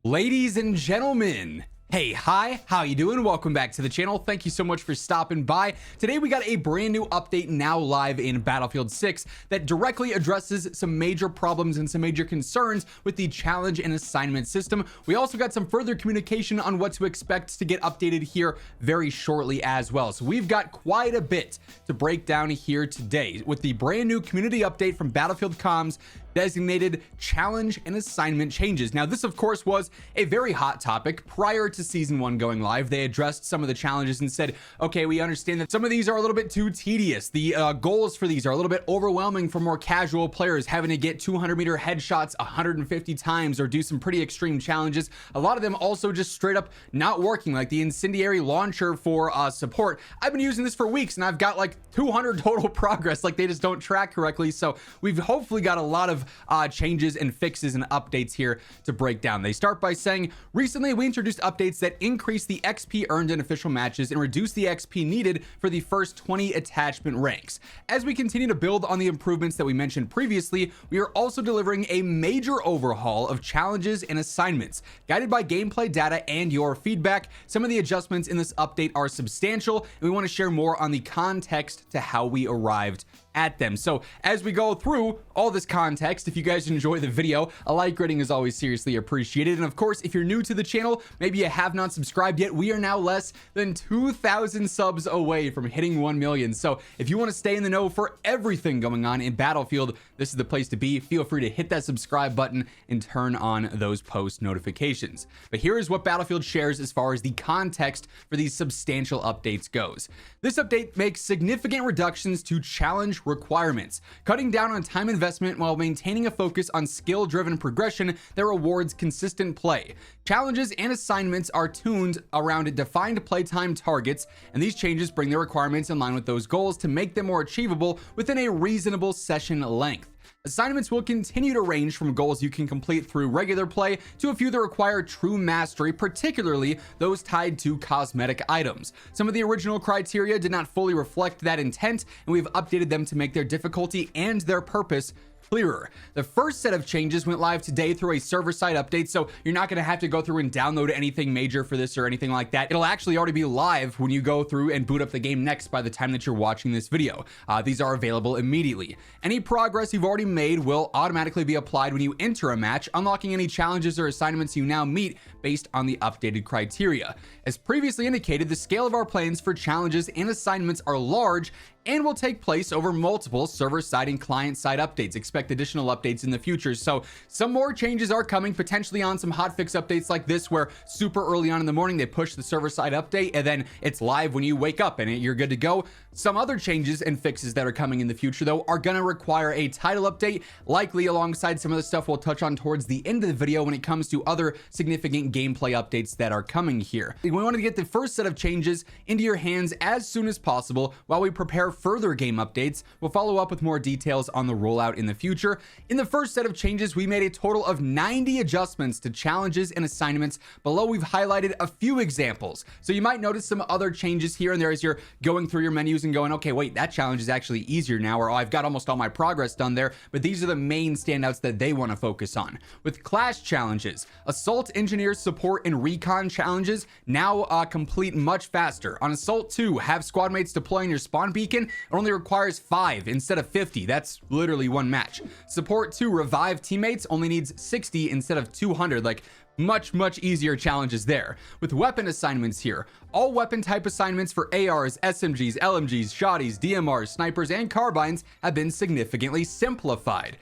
Ladies and gentlemen, hey, hi, how you doing? Welcome back to the channel. Thank you so much for stopping by. Today we got a brand new update now live in Battlefield 6 that directly addresses some major problems and some major concerns with the challenge and assignment system. We also got some further communication on what to expect to get updated here very shortly as well. So we've got quite a bit to break down here today with the brand new community update from Battlefield Comms designated challenge and assignment changes. Now, this of course was a very hot topic prior to season 1 going live. They addressed some of the challenges and said, okay, we understand that some of these are a little bit too tedious. The goals for these are a little bit overwhelming for more casual players, having to get 200-meter headshots 150 times or do some pretty extreme challenges. A lot of them also just straight up not working, like the incendiary launcher for support. I've been using this for weeks and I've got like 200 total progress, like they just don't track correctly. So we've hopefully got a lot of changes and fixes and updates here to break down. They start by saying, recently we introduced updates that increase the XP earned in official matches and reduce the XP needed for the first 20 attachment ranks. As we continue to build on the improvements that we mentioned previously, we are also delivering a major overhaul of challenges and assignments. Guided by gameplay data and your feedback, some of the adjustments in this update are substantial, and we want to share more on the context to how we arrived at them. So as we go through all this context, if you guys enjoy the video, a like rating is always seriously appreciated. And of course, if you're new to the channel, maybe you have not subscribed yet, we are now less than 2,000 subs away from hitting 1 million. So if you want to stay in the know for everything going on in Battlefield, this is the place to be. Feel free to hit that subscribe button and turn on those post notifications. But here is what Battlefield shares as far as the context for these substantial updates goes. This update makes significant reductions to challenge requirements, cutting down on time investment while maintaining a focus on skill-driven progression that rewards consistent play. Challenges and assignments are tuned around defined playtime targets, and these changes bring the requirements in line with those goals to make them more achievable within a reasonable session length. Assignments will continue to range from goals you can complete through regular play to a few that require true mastery, particularly those tied to cosmetic items. Some of the original criteria did not fully reflect that intent, and we've updated them to make their difficulty and their purpose clearer. The first set of changes went live today through a server-side update, so you're not going to have to go through and download anything major for this or anything like that. It'll actually already be live when you go through and boot up the game next by the time that you're watching this video. These are available immediately. Any progress you've already made will automatically be applied when you enter a match, unlocking any challenges or assignments you now meet based on the updated criteria. As previously indicated, the scale of our plans for challenges and assignments are large and will take place over multiple server-side and client-side updates. Expect additional updates in the future. So some more changes are coming, potentially on some hotfix updates like this, where super early on in the morning they push the server-side update and then it's live when you wake up and you're good to go. Some other changes and fixes that are coming in the future, though, are going to require a title update, likely alongside some of the stuff we'll touch on towards the end of the video when it comes to other significant gameplay updates that are coming here. We wanted to get the first set of changes into your hands as soon as possible while we prepare further game updates. We'll follow up with more details on the rollout in the future. In the first set of changes, we made a total of 90 adjustments to challenges and assignments. Below, we've highlighted a few examples. So you might notice some other changes here and there as you're going through your menus and going, okay, wait, that challenge is actually easier now, or oh, I've got almost all my progress done there. But these are the main standouts that they want to focus on. With class challenges, assault, engineers, support, and recon challenges now complete much faster. On Assault 2, have squad mates deploying your spawn beacon. It only requires 5 instead of 50. That's literally one match. Support 2, revive teammates, only needs 60 instead of 200. Like, much easier challenges there. With weapon assignments here, all weapon type assignments for ARs, SMGs, LMGs, shotties, DMRs, snipers, and carbines have been significantly simplified.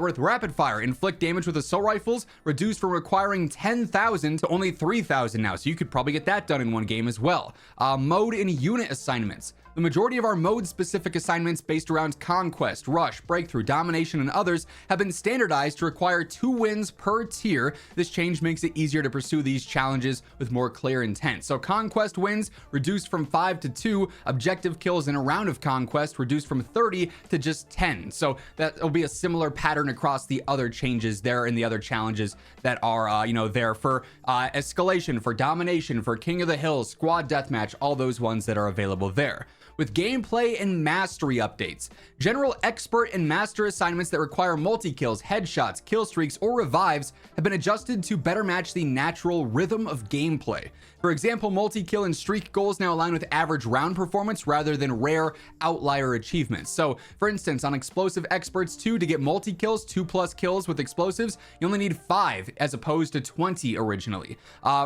With rapid fire, inflict damage with assault rifles reduced from requiring 10,000 to only 3,000 now, so you could probably get that done in one game as well. Mode and unit assignments. The majority of our mode-specific assignments based around Conquest, Rush, Breakthrough, Domination, and others have been standardized to require 2 wins per tier. This change makes it easier to pursue these challenges with more clear intent. So Conquest wins reduced from 5 to 2, objective kills in a round of Conquest reduced from 30 to just 10. So that will be a similar pattern across the other changes there and the other challenges that are, there for Escalation, for Domination, for King of the Hills, Squad Deathmatch, all those ones that are available there. with gameplay and mastery updates. General expert and master assignments that require multi-kills, headshots, kill streaks, or revives have been adjusted to better match the natural rhythm of gameplay. For example, multi-kill and streak goals now align with average round performance rather than rare outlier achievements. So, for instance, on Explosive Experts 2, to get multi-kills, 2+ kills with explosives, you only need 5 as opposed to 20 originally.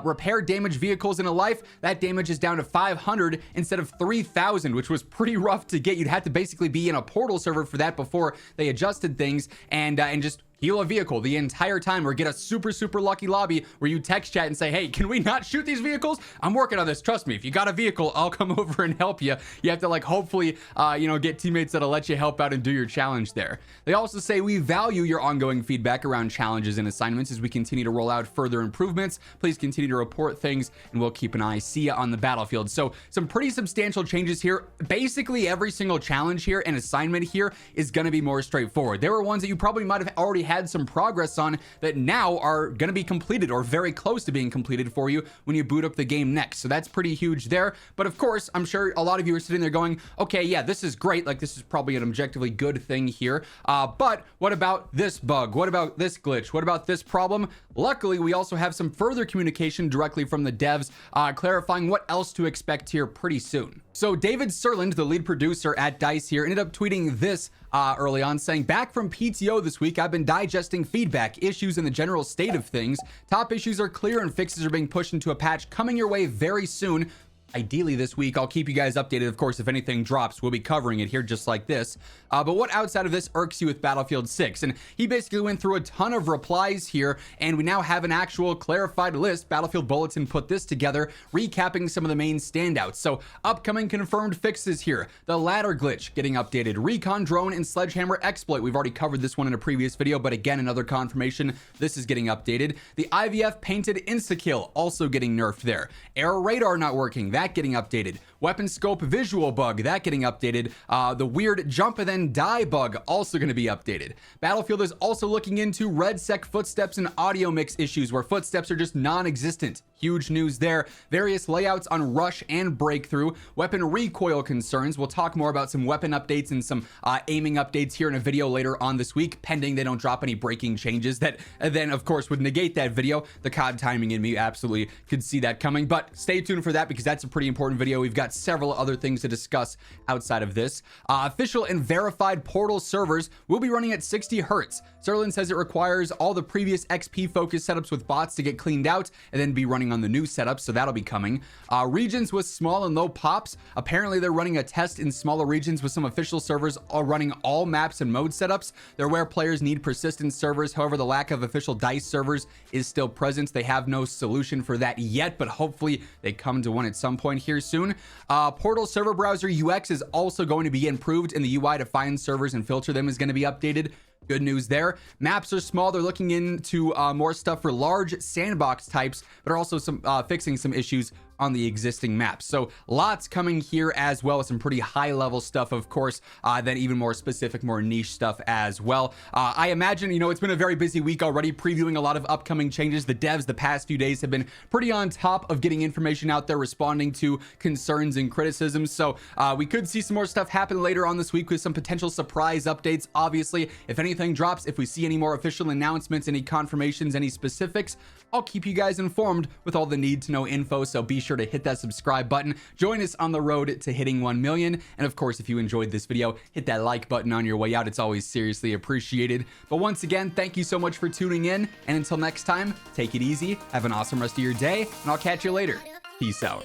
Repair damaged vehicles in a life, that damage is down to 500 instead of 3,000, which was pretty rough to get. You'd have to basically be in a portal server for that before they adjusted things, and just heal a vehicle the entire time, or get a super lucky lobby where you text chat and say, hey, can we not shoot these vehicles? I'm working on this, trust me. If you got a vehicle, I'll come over and help you. You have to like hopefully get teammates that'll let you help out and do your challenge there. They also say, we value your ongoing feedback around challenges and assignments as we continue to roll out further improvements. Please continue to report things and we'll keep an eye. See ya on the battlefield. So some pretty substantial changes here. Basically every single challenge here and assignment here is going to be more straightforward. There were ones that you probably might have already had some progress on that now are going to be completed or very close to being completed for you when you boot up the game next. So that's pretty huge there. But of course, I'm sure a lot of you are sitting there going, okay, yeah, this is great. Like, this is probably an objectively good thing here. But what about this bug? What about this glitch? What about this problem? Luckily, we also have some further communication directly from the devs clarifying what else to expect here pretty soon. So David Serland, the lead producer at DICE here, ended up tweeting this early on, saying, back from PTO this week, I've been digesting feedback, issues, and the general state of things. Top issues are clear and fixes are being pushed into a patch coming your way very soon. Ideally this week. I'll keep you guys updated. Of course, if anything drops, we'll be covering it here just like this. But what outside of this irks you with Battlefield 6? And he basically went through a ton of replies here, and we now have an actual clarified list. Battlefield Bulletin put this together, recapping some of the main standouts. So upcoming confirmed fixes here. The ladder glitch getting updated. Recon drone and sledgehammer exploit. We've already covered this one in a previous video, but again, another confirmation. This is getting updated. The IVF painted insta-kill also getting nerfed there. Air radar not working. That getting updated. Weapon scope visual bug, that getting updated. The weird jump and then die bug also going to be updated. Battlefield is also looking into REDSEC footsteps and audio mix issues where footsteps are just non-existent. Huge news there. Various layouts on rush and breakthrough. Weapon recoil concerns. We'll talk more about some weapon updates and some aiming updates here in a video later on this week, pending they don't drop any breaking changes that then of course would negate that video. The COD timing in me absolutely could see that coming, but stay tuned for that because that's a pretty important video. We've got several other things to discuss outside of this. Official and verified portal servers will be running at 60 hertz. Serland says it requires all the previous XP focused setups with bots to get cleaned out and then be running on the new setup, so that'll be coming. Regions with small and low pops. Apparently they're running a test in smaller regions with some official servers running all maps and mode setups. They're where players need persistent servers. However, the lack of official DICE servers is still present. They have no solution for that yet, but hopefully they come to one at some point here soon. Portal server browser UX is also going to be improved, and the UI to find servers and filter them is going to be updated. Good news there. Maps are small. They're looking into more stuff for large sandbox types, but are also fixing some issues on the existing maps. So lots coming here as well, some pretty high level stuff, of course, then even more specific, more niche stuff as well. I imagine, it's been a very busy week already previewing a lot of upcoming changes. The devs the past few days have been pretty on top of getting information out there, responding to concerns and criticisms. So we could see some more stuff happen later on this week with some potential surprise updates. Obviously, if anything drops, if we see any more official announcements, any confirmations, any specifics, I'll keep you guys informed with all the need to know info. So be sure to hit that subscribe button. Join us on the road to hitting 1 million. And of course, if you enjoyed this video, hit that like button on your way out. It's always seriously appreciated. But once again, thank you so much for tuning in. And until next time, take it easy. Have an awesome rest of your day, and I'll catch you later. Peace out.